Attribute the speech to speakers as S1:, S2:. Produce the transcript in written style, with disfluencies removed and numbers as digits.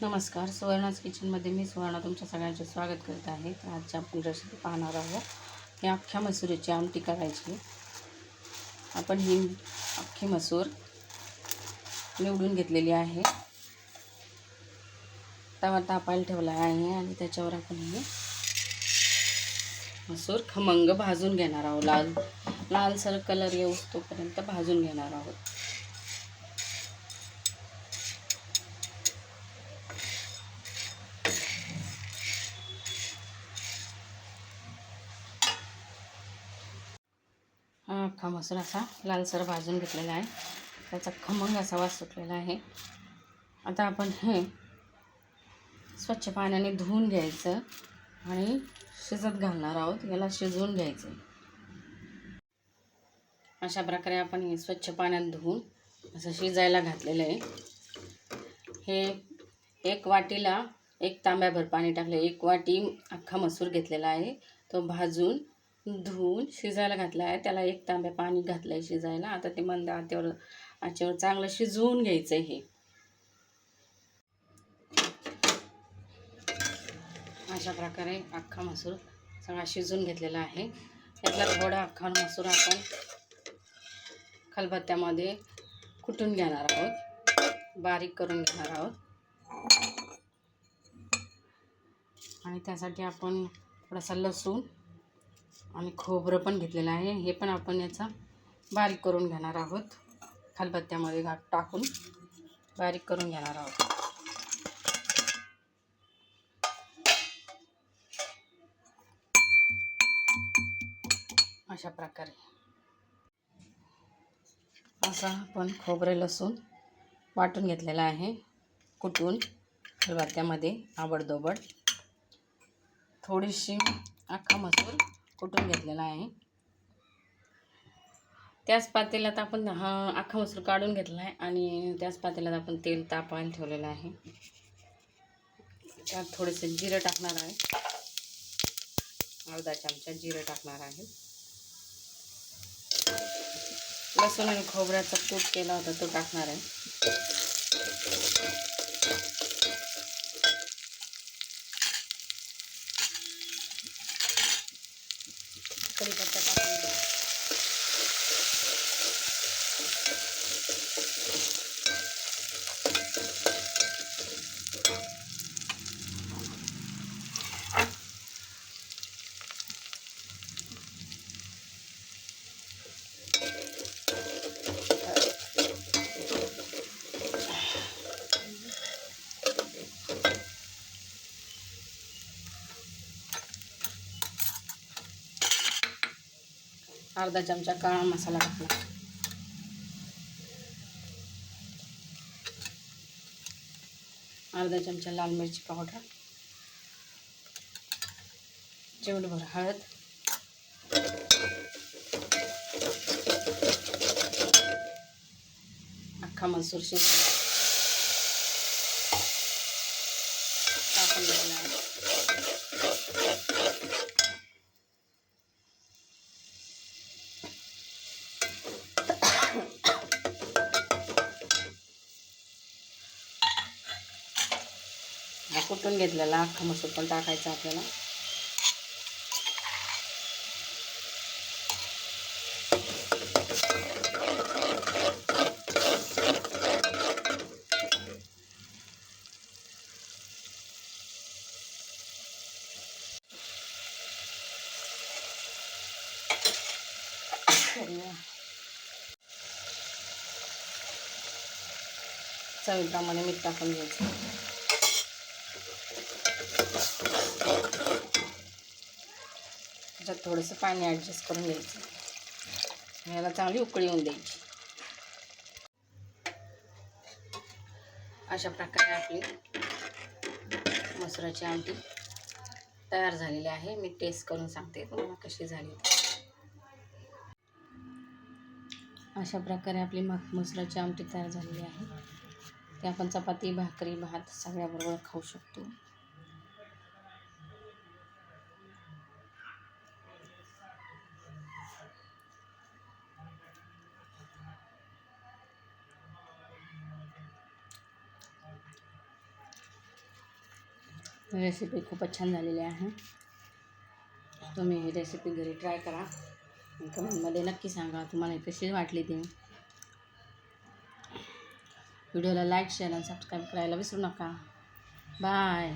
S1: नमस्कार, सुवर्णाज किचनमध्ये मी सुवर्णा तुमच्या सगळ्यांचे स्वागत करत आहे. तर आजची आपण रेसिपी पाहणार आहोत. ही अख्ख्या मसुरीची आमटी करायची. आपण ही अख्खी मसूर निवडून घेतलेली आहे. तवा तापायला ठेवला आहे आणि त्याच्यावर आपण ही मसूर खमंग भाजून घेणार आहोत. लालसर कलर येऊस्तोपर्यंत भाजून घेणार आहोत. हा अख्खा मसूर असा लालसर भाजून घेतलेला आहे. त्याचा खमंग असा वास सुटलेला आहे. आता आपण हे स्वच्छ पाण्याने धुवून घ्यायचं आणि शिजत घालणार आहोत. याला शिजवून घ्यायचं. अशा प्रकारे आपण हे स्वच्छ पाण्यात धुवून असं शिजायला घातलेलं आहे. हे एक वाटीला एक तांब्याभर पाणी टाकले. एक वाटी अख्खा मसूर घेतलेला आहे. तो भाजून धुवून शिजायला घातला आहे. त्याला एक तांब्या पाणी घातलं आहे शिजायला. आता ते मंद आचेवर चांगलं शिजवून घ्यायचं आहे. हे अशा प्रकारे अख्खा मसूर सगळा शिजून घेतलेला आहे. त्यातला थोडा अख्खा मसूर आपण खलबत्त्यामध्ये कुटून घेणार आहोत. बारीक करून घेणार आहोत. आणि त्यासाठी आपण थोडासा लसूण आणि खोबरं पण घेतलेलं आहे. हे पण आपण याचा बारीक करून घेणार आहोत. खलबत्त्यामध्ये टाकून बारीक करून घेणार आहोत. अशा प्रकारे असा आपण खोबरे लसूण वाटून घेतलेला आहे. कुटून खलबत्त्यामध्ये आबडधोबड थोडीशी अख्खा मसूर कुटून घेतलेला आहे. त्याच पातेल्यात आपण हा अख्खा मसूर काढून घेतला आहे आणि त्याच पातेल्यात आपण तेल तापायला ठेवलेलं आहे. त्यात थोडेसे जिरं टाकणार आहे. अर्धा चमचा जिरं टाकणार आहे. लसूण आणि खोबऱ्याचा कूट केला होता तो टाकणार आहे. कढीपत्ता टाकून द्या. अर्धा चमचा काळा मसाला टाकला. अर्धा चमचा लाल मिरची पावडर. चिमूटभर हळद. अख्खा मसूर शिजवून टाकून द्यायला आहे. कुटून घेतलेला अख्खा मसूर पण टाकायचा आपल्याला. चवीप्रमाणे मीठ टाकून घ्यायचं. त्याच्यात थोडंसं पाणी ॲडजस्ट करून घ्यायचं. याला चांगली उकळी येऊन द्यायची. अशा प्रकारे आपली मसुराची आमटी तयार झालेली आहे. मी टेस्ट करून सांगते तुम्हाला कशी झाली. अशा प्रकारे आपली मसुराची आमटी तयार झालेली आहे. ते आपण चपाती, भाकरी, भात सगळ्याबरोबर खाऊ शकतो. रेसिपी खूपच छान झालेली आहे. तुम्ही ही रेसिपी घरी ट्राय करा. कमेंटमध्ये नक्की सांगा तुम्हाला कशी वाटली ती. व्हिडिओला लाईक शेअर आणि सबस्क्राईब करायला विसरू नका. बाय.